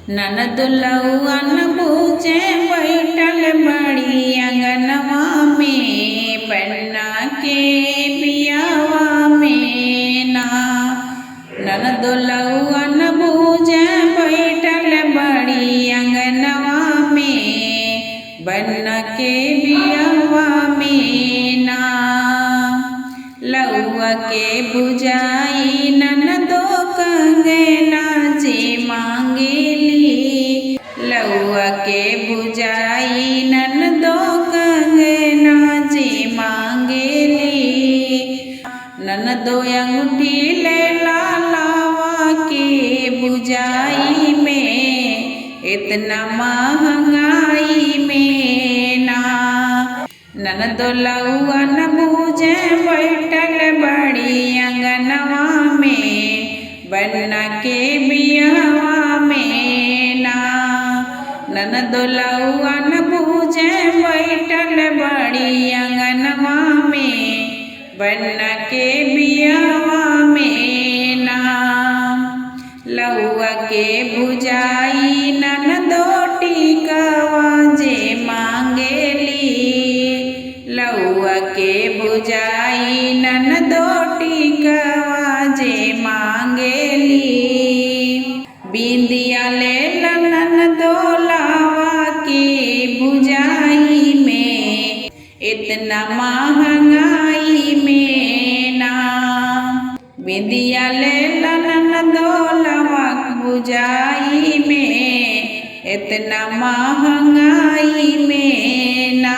ननद लौअन बूझे बैठल बड़ी अंगनवा में बन्ना के बियावा में ना। ननद लौअन बूझे बैठल बड़ी अंगनवा में बन्ना के बियावा में ना। लौआ के बुझाई ननदो कंगना जे मांगेली। लौआ के बुझाई ननदो कंगना जे मांगेली। ननदो अंगूठी ले लावा के बुझाई में इतना महंगाई में ना। ननद लौअन बूझे बैठल बड़ी अंगनवा में बन्ना के बियावा में ना। ननद लौअन बूझे बैठल बड़ी अंगनवा में बन्ना के बियावा में ना। लौआ के बुझाई ननदो टिकवा जे मांगेली। लौआ के बुझाई ननदो टिकवा जे मांगेली। बिंदिया ले ननदो लावा के बुझाई में इतना महंगाई में ना। बिंदिया ले ननदो लावा बुझाई में इतना महंगाई में ना।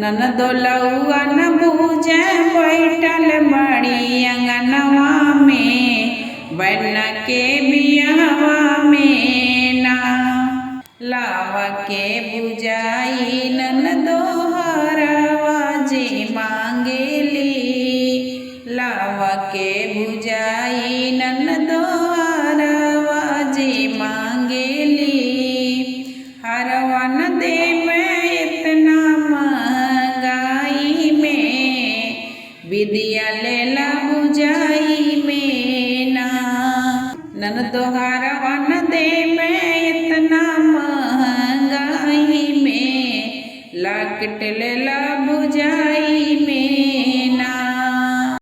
ननद लौअन बूझे बैठल बड़ी अंगनवा में बन्ना के बियावा में ना। लावा के बुझाई ननदो हरवा जे मांगेली। लावा के बुझाई ननदो हरवा जे मांगेली। हरवा न दे में इतना महंगाई में विदिया लेला बुझाई में ना। ननदो हरवा न दे में इतना महंगाई में लाकेट लेला बुझाई में